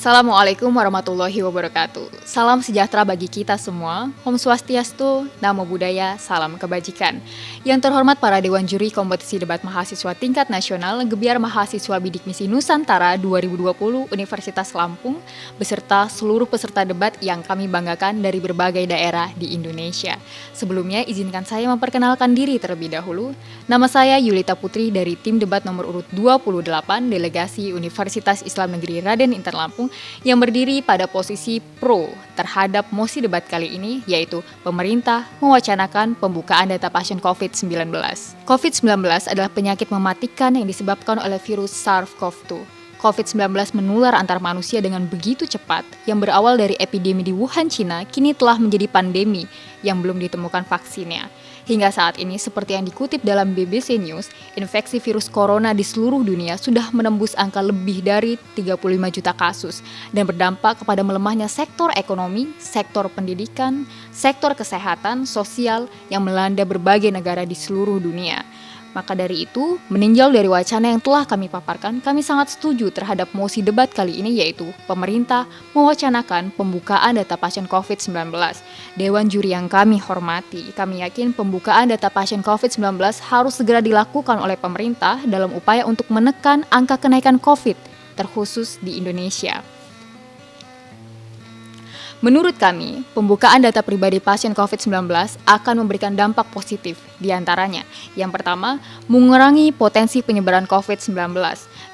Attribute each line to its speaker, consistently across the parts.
Speaker 1: Assalamualaikum warahmatullahi wabarakatuh. Salam sejahtera bagi kita semua. Om Swastiastu, Namo Buddhaya, salam kebajikan. Yang terhormat para Dewan Juri Kompetisi Debat Mahasiswa Tingkat Nasional Gebiar Mahasiswa Bidik Misi Nusantara 2020 Universitas Lampung, beserta seluruh peserta debat yang kami banggakan dari berbagai daerah di Indonesia. Sebelumnya, izinkan saya memperkenalkan diri terlebih dahulu. Nama saya Yulita Putri dari tim debat nomor urut 28 Delegasi Universitas Islam Negeri Raden Intan Lampung yang berdiri pada posisi pro terhadap mosi debat kali ini, yaitu pemerintah mewacanakan pembukaan data pasien COVID-19. COVID-19 adalah penyakit mematikan yang disebabkan oleh virus SARS-CoV-2. COVID-19 menular antar manusia dengan begitu cepat yang berawal dari epidemi di Wuhan, Cina, kini telah menjadi pandemi yang belum ditemukan vaksinnya. Hingga saat ini, seperti yang dikutip dalam BBC News, infeksi virus corona di seluruh dunia sudah menembus angka lebih dari 35 juta kasus dan berdampak kepada melemahnya sektor ekonomi, sektor pendidikan, sektor kesehatan, sosial yang melanda berbagai negara di seluruh dunia. Maka dari itu, meninjau dari wacana yang telah kami paparkan, kami sangat setuju terhadap mosi debat kali ini, yaitu pemerintah mewacanakan pembukaan data pasien COVID-19. Dewan juri yang kami hormati, kami yakin pembukaan data pasien COVID-19 harus segera dilakukan oleh pemerintah dalam upaya untuk menekan angka kenaikan COVID, terkhusus di Indonesia. Menurut kami, pembukaan data pribadi pasien COVID-19 akan memberikan dampak positif, diantaranya. Yang pertama, mengurangi potensi penyebaran COVID-19.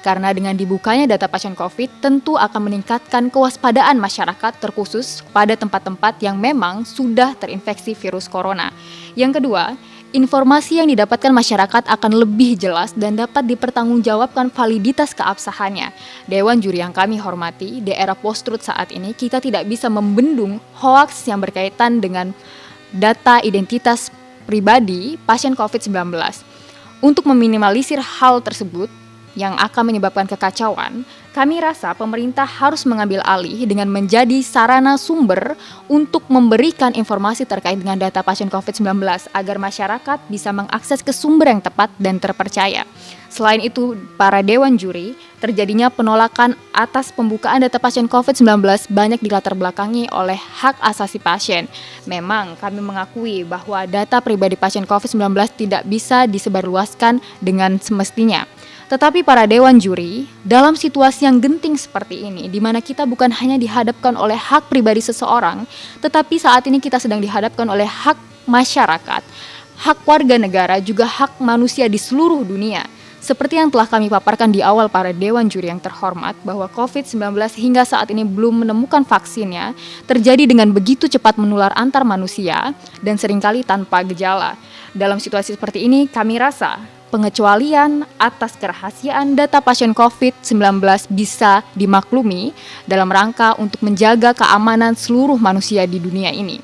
Speaker 1: Karena dengan dibukanya data pasien COVID, tentu akan meningkatkan kewaspadaan masyarakat terkhusus pada tempat-tempat yang memang sudah terinfeksi virus corona. Yang kedua, informasi yang didapatkan masyarakat akan lebih jelas dan dapat dipertanggungjawabkan validitas keabsahannya. Dewan juri yang kami hormati, di era post-truth saat ini kita tidak bisa membendung hoaks yang berkaitan dengan data identitas pribadi pasien COVID-19. Untuk meminimalisir hal tersebut yang akan menyebabkan kekacauan, kami rasa pemerintah harus mengambil alih dengan menjadi sarana sumber untuk memberikan informasi terkait dengan data pasien COVID-19 agar masyarakat bisa mengakses ke sumber yang tepat dan terpercaya. Selain itu, para dewan juri, terjadinya penolakan atas pembukaan data pasien COVID-19 banyak dilatar belakangi oleh hak asasi pasien. Memang kami mengakui bahwa data pribadi pasien COVID-19 tidak bisa disebarluaskan dengan semestinya. Tetapi para dewan juri, dalam situasi yang genting seperti ini, di mana kita bukan hanya dihadapkan oleh hak pribadi seseorang, tetapi saat ini kita sedang dihadapkan oleh hak masyarakat, hak warga negara, juga hak manusia di seluruh dunia. Seperti yang telah kami paparkan di awal para dewan juri yang terhormat, bahwa COVID-19 hingga saat ini belum menemukan vaksinnya, terjadi dengan begitu cepat menular antar manusia, dan seringkali tanpa gejala. Dalam situasi seperti ini, kami rasa pengecualian atas kerahasiaan data pasien COVID-19 bisa dimaklumi dalam rangka untuk menjaga keamanan seluruh manusia di dunia ini.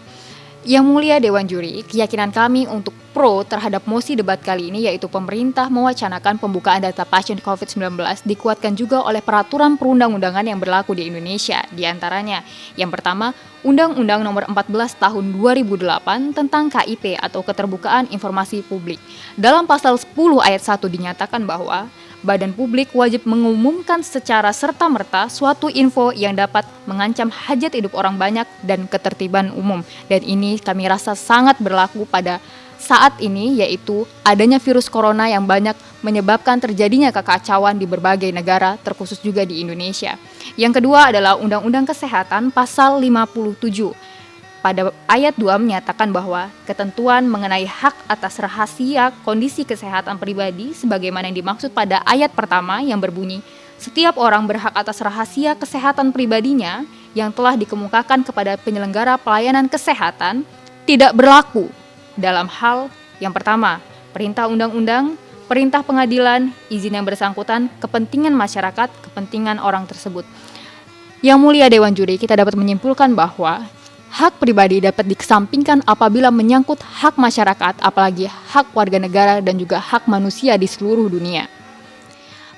Speaker 1: Yang mulia Dewan Juri, keyakinan kami untuk pro terhadap mosi debat kali ini, yaitu pemerintah mewacanakan pembukaan data pasien COVID-19, dikuatkan juga oleh peraturan perundang-undangan yang berlaku di Indonesia. Di antaranya, yang pertama, Undang-Undang Nomor 14 Tahun 2008 tentang KIP atau Keterbukaan Informasi Publik. Dalam pasal 10 ayat 1 dinyatakan bahwa badan publik wajib mengumumkan secara serta-merta suatu info yang dapat mengancam hajat hidup orang banyak dan ketertiban umum. Dan ini kami rasa sangat berlaku pada saat ini, yaitu adanya virus corona yang banyak menyebabkan terjadinya kekacauan di berbagai negara, terkhusus juga di Indonesia. Yang kedua adalah Undang-Undang Kesehatan pasal 57. Pada ayat 2 menyatakan bahwa ketentuan mengenai hak atas rahasia kondisi kesehatan pribadi sebagaimana yang dimaksud pada ayat pertama yang berbunyi, setiap orang berhak atas rahasia kesehatan pribadinya yang telah dikemukakan kepada penyelenggara pelayanan kesehatan tidak berlaku dalam hal yang pertama, perintah undang-undang, perintah pengadilan, izin yang bersangkutan, kepentingan masyarakat, kepentingan orang tersebut. Yang mulia Dewan Juri, kita dapat menyimpulkan bahwa hak pribadi dapat dikesampingkan apabila menyangkut hak masyarakat, apalagi hak warga negara dan juga hak manusia di seluruh dunia.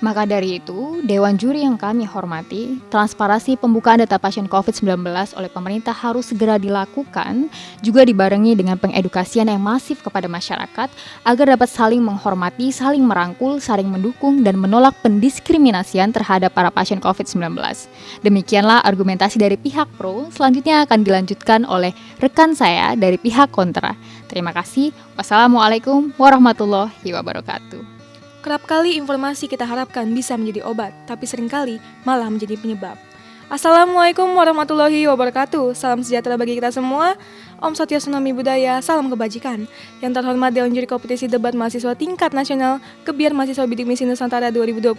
Speaker 1: Maka dari itu, Dewan Juri yang kami hormati, transparansi pembukaan data pasien COVID-19 oleh pemerintah harus segera dilakukan, juga dibarengi dengan pengedukasian yang masif kepada masyarakat agar dapat saling menghormati, saling merangkul, saling mendukung, dan menolak pendiskriminasian terhadap para pasien COVID-19. Demikianlah argumentasi dari pihak pro, selanjutnya akan dilanjutkan oleh rekan saya dari pihak kontra. Terima kasih. Wassalamualaikum warahmatullahi wabarakatuh.
Speaker 2: Kerap kali informasi kita harapkan bisa menjadi obat, tapi seringkali malah menjadi penyebab. Assalamualaikum warahmatullahi wabarakatuh. Salam sejahtera bagi kita semua. Om Satya Tsunami Budaya, salam kebajikan. Yang terhormat Dewan Juri Kompetisi Debat Mahasiswa Tingkat Nasional Gebiar Mahasiswa Bidik Misi Nusantara 2020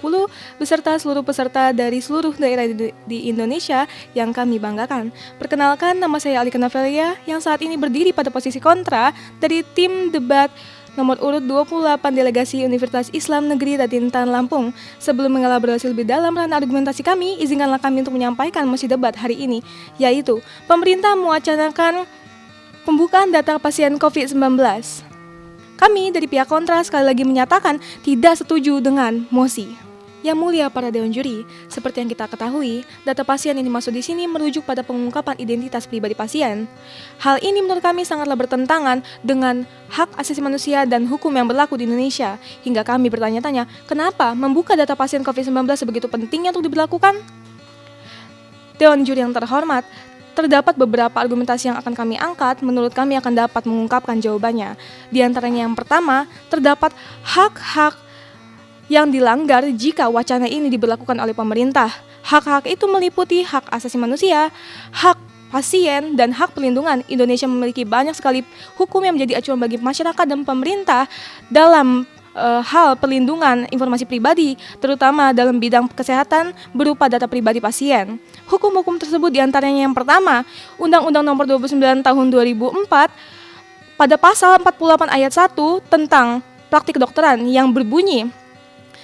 Speaker 2: beserta seluruh peserta dari seluruh daerah di Indonesia yang kami banggakan. Perkenalkan, nama saya Alika Navelia yang saat ini berdiri pada posisi kontra dari tim debat nomor urut 28 Delegasi Universitas Islam Negeri Ratintan Lampung. Sebelum mengelaborasi lebih dalam ranah argumentasi kami, izinkanlah kami untuk menyampaikan mosi debat hari ini, yaitu pemerintah mewacanakan pembukaan data pasien COVID-19. Kami dari pihak kontra sekali lagi menyatakan tidak setuju dengan mosi. Yang mulia para Dewan Juri, seperti yang kita ketahui, data pasien yang dimaksud di sini merujuk pada pengungkapan identitas pribadi pasien. Hal ini menurut kami sangatlah bertentangan dengan hak asasi manusia dan hukum yang berlaku di Indonesia. Hingga kami bertanya-tanya, kenapa membuka data pasien COVID-19 sebegitu pentingnya untuk diberlakukan? Dewan Juri yang terhormat, terdapat beberapa argumentasi yang akan kami angkat, menurut kami akan dapat mengungkapkan jawabannya. Di antaranya yang pertama, terdapat hak-hak yang dilanggar jika wacana ini diberlakukan oleh pemerintah. Hak-hak itu meliputi hak asasi manusia, hak pasien, dan hak perlindungan. Indonesia memiliki banyak sekali hukum yang menjadi acuan bagi masyarakat dan pemerintah dalam hal perlindungan informasi pribadi, terutama dalam bidang kesehatan berupa data pribadi pasien. Hukum-hukum tersebut diantaranya yang pertama, Undang-Undang Nomor 29 Tahun 2004 pada pasal 48 ayat 1 tentang praktik kedokteran yang berbunyi,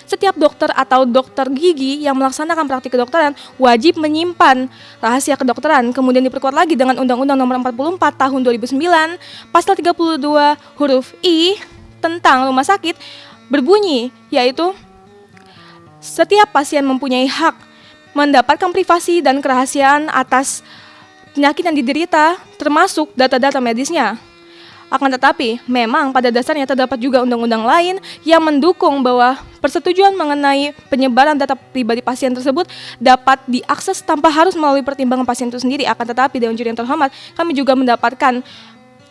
Speaker 2: setiap dokter atau dokter gigi yang melaksanakan praktik kedokteran wajib menyimpan rahasia kedokteran. Kemudian diperkuat lagi dengan Undang-Undang Nomor 44 Tahun 2009, Pasal 32 huruf I tentang rumah sakit berbunyi, yaitu setiap pasien mempunyai hak mendapatkan privasi dan kerahasiaan atas penyakit yang diderita, termasuk data-data medisnya. Akan tetapi, memang pada dasarnya terdapat juga undang-undang lain yang mendukung bahwa persetujuan mengenai penyebaran data pribadi pasien tersebut dapat diakses tanpa harus melalui pertimbangan pasien itu sendiri. Akan tetapi, Dewan Juri yang terhormat, kami juga mendapatkan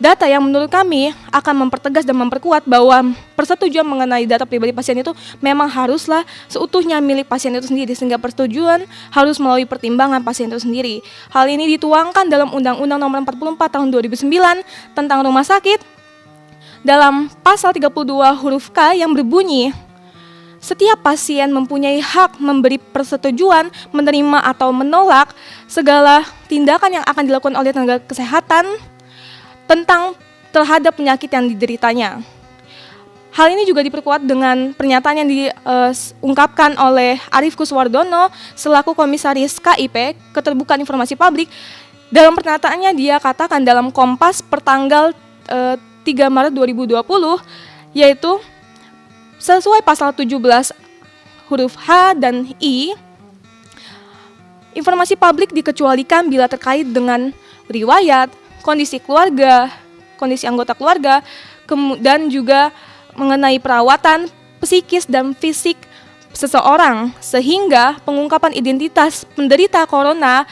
Speaker 2: data yang menurut kami akan mempertegas dan memperkuat bahwa persetujuan mengenai data pribadi pasien itu memang haruslah seutuhnya milik pasien itu sendiri, sehingga persetujuan harus melalui pertimbangan pasien itu sendiri. Hal ini dituangkan dalam Undang-Undang Nomor 44 Tahun 2009 tentang rumah sakit dalam pasal 32 huruf K yang berbunyi, setiap pasien mempunyai hak memberi persetujuan, menerima atau menolak segala tindakan yang akan dilakukan oleh tenaga kesehatan tentang terhadap penyakit yang dideritanya. Hal ini juga diperkuat dengan pernyataan yang diungkapkan oleh Arief Kuswardono selaku Komisaris KIP Keterbukaan Informasi Publik. Dalam pernyataannya dia katakan dalam Kompas pertanggal 3 Maret 2020, yaitu sesuai pasal 17 huruf H dan I, informasi publik dikecualikan bila terkait dengan riwayat, kondisi keluarga, kondisi anggota keluarga, dan juga mengenai perawatan psikis dan fisik seseorang, sehingga pengungkapan identitas penderita corona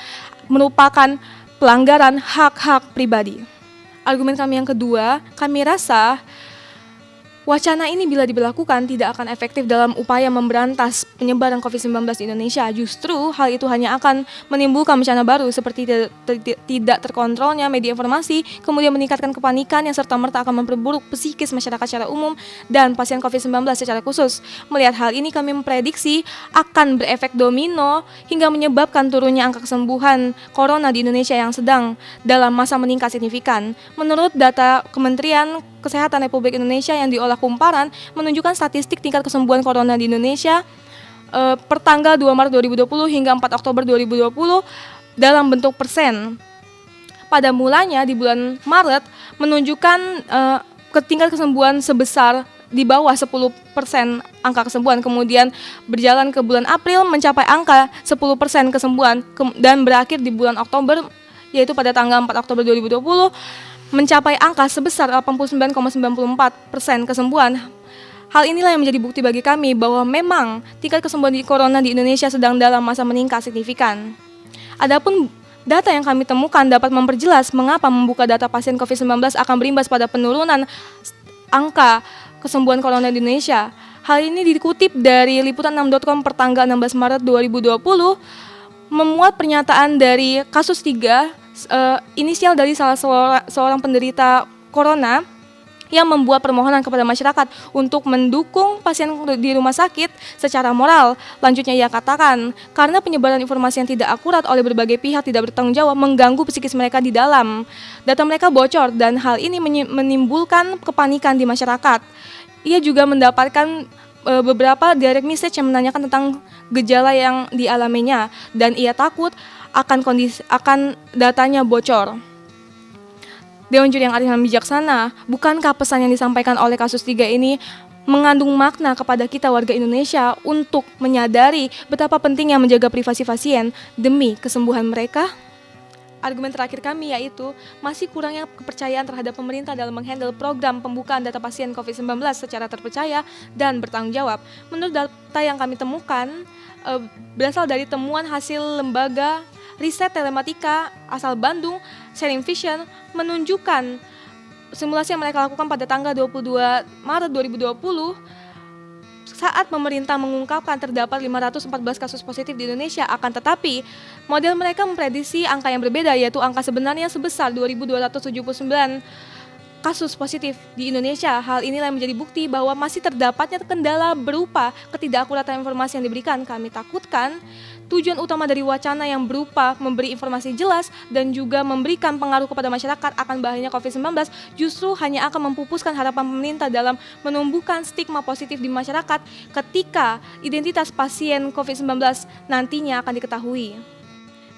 Speaker 2: merupakan pelanggaran hak-hak pribadi. Argumen kami yang kedua, kami rasa wacana ini bila diberlakukan tidak akan efektif dalam upaya memberantas penyebaran COVID-19 di Indonesia. Justru hal itu hanya akan menimbulkan bencana baru seperti tidak terkontrolnya media informasi, kemudian meningkatkan kepanikan yang serta-merta akan memperburuk psikis masyarakat secara umum dan pasien COVID-19 secara khusus. Melihat hal ini kami memprediksi akan berefek domino hingga menyebabkan turunnya angka kesembuhan corona di Indonesia yang sedang dalam masa meningkat signifikan. Menurut data Kementerian Kesehatan Republik Indonesia yang diolah kumparan menunjukkan statistik tingkat kesembuhan corona di Indonesia per tanggal 2 Maret 2020 hingga 4 Oktober 2020 dalam bentuk persen. Pada mulanya di bulan Maret menunjukkan tingkat kesembuhan sebesar di bawah 10% angka kesembuhan, kemudian berjalan ke bulan April mencapai angka 10% kesembuhan dan berakhir di bulan Oktober, yaitu pada tanggal 4 Oktober 2020 mencapai angka sebesar 89,94% kesembuhan. Hal inilah yang menjadi bukti bagi kami bahwa memang tingkat kesembuhan di corona di Indonesia sedang dalam masa meningkat signifikan. Adapun data yang kami temukan dapat memperjelas mengapa membuka data pasien COVID-19 akan berimbas pada penurunan angka kesembuhan corona di Indonesia. Hal ini dikutip dari liputan6.com per tanggal 16 Maret 2020, memuat pernyataan dari kasus 3, inisial dari salah seorang penderita corona yang membuat permohonan kepada masyarakat untuk mendukung pasien di rumah sakit secara moral. Lanjutnya ia katakan, karena penyebaran informasi yang tidak akurat oleh berbagai pihak tidak bertanggung jawab mengganggu psikis mereka di dalam. Data mereka bocor dan hal ini menimbulkan kepanikan di masyarakat. Ia juga mendapatkan beberapa direct message yang menanyakan tentang gejala yang dialaminya dan ia takut akan datanya bocor. Dewan Juri yang arif dan bijaksana, bukankah pesan yang disampaikan oleh kasus 3 ini mengandung makna kepada kita warga Indonesia untuk menyadari betapa pentingnya menjaga privasi pasien demi kesembuhan mereka? Argumen terakhir kami yaitu masih kurangnya kepercayaan terhadap pemerintah dalam menghandle program pembukaan data pasien COVID-19 secara terpercaya dan bertanggung jawab. Menurut data yang kami temukan, berasal dari temuan hasil lembaga riset telematika asal Bandung, Sharing Vision, menunjukkan simulasi yang mereka lakukan pada tanggal 22 Maret 2020 saat pemerintah mengungkapkan terdapat 514 kasus positif di Indonesia, akan tetapi model mereka memprediksi angka yang berbeda, yaitu angka sebenarnya sebesar 2.279 kasus positif di Indonesia. Hal inilah yang menjadi bukti bahwa masih terdapatnya kendala berupa ketidakakuratan informasi yang diberikan. Kami takutkan tujuan utama dari wacana yang berupa memberi informasi jelas dan juga memberikan pengaruh kepada masyarakat akan bahayanya COVID-19 justru hanya akan memupuskan harapan pemerintah dalam menumbuhkan stigma positif di masyarakat ketika identitas pasien COVID-19 nantinya akan diketahui.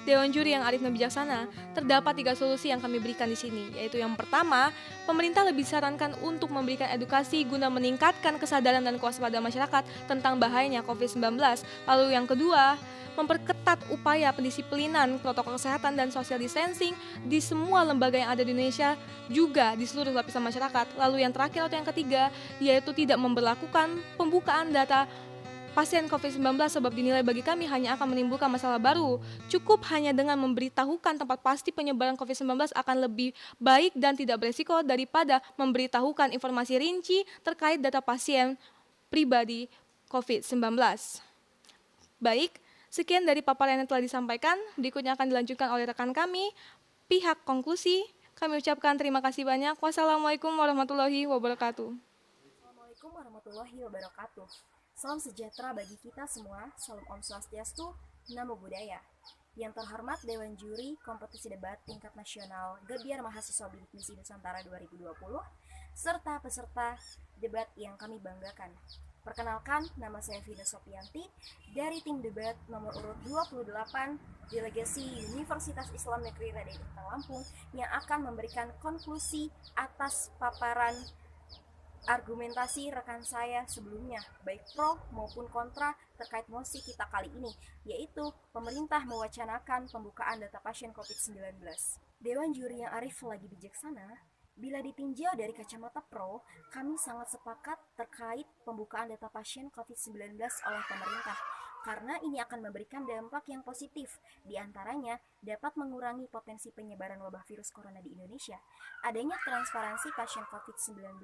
Speaker 2: Dewan Juri yang arif dan bijaksana, terdapat 3 solusi yang kami berikan di sini, yaitu yang pertama, pemerintah lebih disarankan untuk memberikan edukasi guna meningkatkan kesadaran dan kewaspadaan masyarakat tentang bahayanya COVID-19. Lalu yang kedua, memperketat upaya pendisiplinan protokol kesehatan dan social distancing di semua lembaga yang ada di Indonesia, juga di seluruh lapisan masyarakat. Lalu yang terakhir atau yang ketiga, yaitu tidak memberlakukan pembukaan data pasien COVID-19 sebab dinilai bagi kami hanya akan menimbulkan masalah baru. Cukup hanya dengan memberitahukan tempat pasti penyebaran COVID-19 akan lebih baik dan tidak beresiko daripada memberitahukan informasi rinci terkait data pasien pribadi COVID-19. Baik, sekian dari paparan yang telah disampaikan. Berikutnya akan dilanjutkan oleh rekan kami, pihak konklusi. Kami ucapkan terima kasih banyak. Wassalamualaikum warahmatullahi wabarakatuh.
Speaker 3: Assalamualaikum warahmatullahi wabarakatuh. Salam sejahtera bagi kita semua, salam Om Swastiastu, Namo Buddhaya. Yang terhormat Dewan Juri Kompetisi Debat Tingkat Nasional Gebiar Mahasiswa Bidik Misi Nusantara 2020, serta peserta debat yang kami banggakan. Perkenalkan, nama saya Vida Sopianti dari tim debat nomor urut 28 Delegasi Universitas Islam Negeri Raden Intan Lampung yang akan memberikan konklusi atas paparan argumentasi rekan saya sebelumnya, baik pro maupun kontra terkait mosi kita kali ini, yaitu pemerintah mewacanakan pembukaan data pasien COVID-19. Dewan Juri yang arif lagi bijaksana, bila ditinjau dari kacamata pro, kami sangat sepakat terkait pembukaan data pasien COVID-19 oleh pemerintah, karena ini akan memberikan dampak yang positif, diantaranya dapat mengurangi potensi penyebaran wabah virus corona di Indonesia. Adanya transparansi pasien COVID-19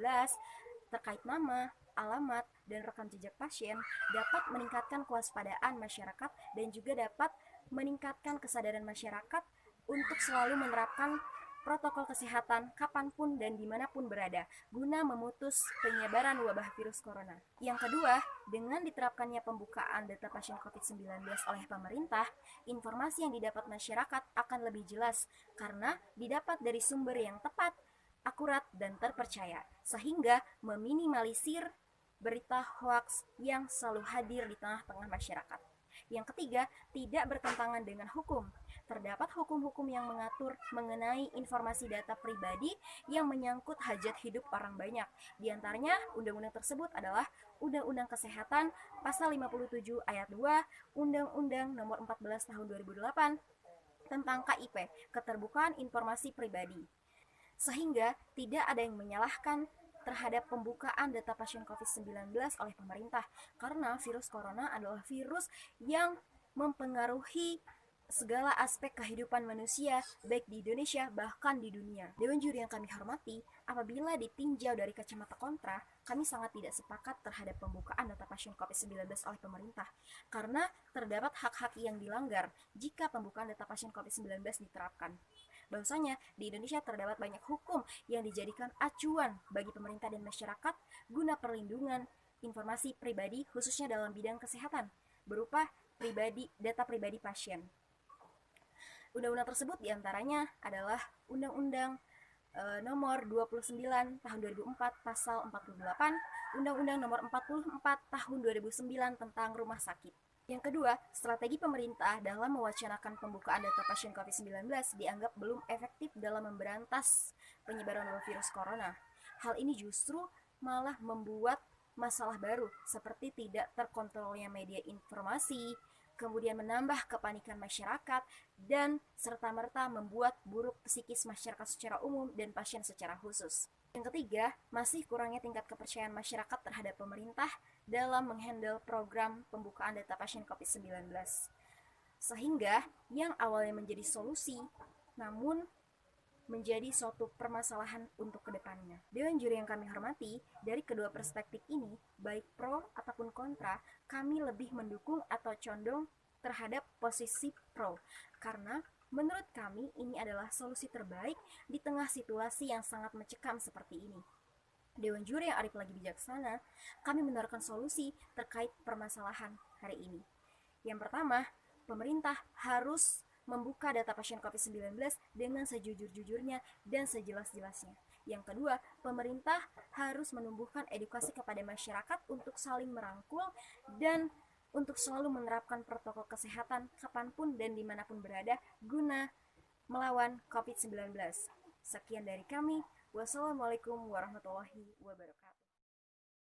Speaker 3: terkait nama, alamat, dan rekam jejak pasien dapat meningkatkan kewaspadaan masyarakat dan juga dapat meningkatkan kesadaran masyarakat untuk selalu menerapkan protokol kesehatan kapanpun dan dimanapun berada guna memutus penyebaran wabah virus corona. Yang kedua, dengan diterapkannya pembukaan data pasien COVID-19 oleh pemerintah, informasi yang didapat masyarakat akan lebih jelas karena didapat dari sumber yang tepat, akurat, dan terpercaya, sehingga meminimalisir berita hoaks yang selalu hadir di tengah-tengah masyarakat. Yang ketiga, tidak bertentangan dengan hukum, terdapat hukum-hukum yang mengatur mengenai informasi data pribadi yang menyangkut hajat hidup orang banyak. Di antaranya, undang-undang tersebut adalah Undang-Undang Kesehatan Pasal 57 Ayat 2, Undang-Undang Nomor 14 Tahun 2008 tentang KIP, Keterbukaan Informasi Pribadi. Sehingga tidak ada yang menyalahkan terhadap pembukaan data pasien COVID-19 oleh pemerintah, karena virus corona adalah virus yang mempengaruhi segala aspek kehidupan manusia, baik di Indonesia bahkan di dunia. Dewan juri yang kami hormati, apabila ditinjau dari kacamata kontra, kami sangat tidak sepakat terhadap pembukaan data pasien COVID-19 oleh pemerintah, karena terdapat hak-hak yang dilanggar jika pembukaan data pasien COVID-19 diterapkan. Bahwasanya di Indonesia terdapat banyak hukum yang dijadikan acuan bagi pemerintah dan masyarakat guna perlindungan informasi pribadi khususnya dalam bidang kesehatan berupa data pribadi pasien. Undang-undang tersebut diantaranya adalah Undang-Undang Nomor 29 Tahun 2004 Pasal 48, Undang-Undang Nomor 44 Tahun 2009 tentang rumah sakit. Yang kedua, strategi pemerintah dalam mewacanakan pembukaan data pasien COVID-19 dianggap belum efektif dalam memberantas penyebaran virus corona. Hal ini justru malah membuat masalah baru seperti tidak terkontrolnya media informasi, kemudian menambah kepanikan masyarakat, dan serta-merta membuat buruk psikis masyarakat secara umum dan pasien secara khusus. Yang ketiga, masih kurangnya tingkat kepercayaan masyarakat terhadap pemerintah dalam menghandle program pembukaan data pasien COVID-19. Sehingga yang awalnya menjadi solusi, namun menjadi suatu permasalahan untuk kedepannya. Dewan juri yang kami hormati, dari kedua perspektif ini, baik pro ataupun kontra, kami lebih mendukung atau condong terhadap posisi pro, karena menurut kami ini adalah solusi terbaik di tengah situasi yang sangat mencekam seperti ini. Dewan juri yang arif lagi bijaksana, kami menawarkan solusi terkait permasalahan hari ini. Yang pertama, pemerintah harus membuka data pasien COVID-19 dengan sejujur-jujurnya dan sejelas-jelasnya. Yang kedua, pemerintah harus menumbuhkan edukasi kepada masyarakat untuk saling merangkul dan untuk selalu menerapkan protokol kesehatan kapanpun dan dimanapun berada guna melawan COVID-19. Sekian dari kami. Wassalamualaikum warahmatullahi wabarakatuh.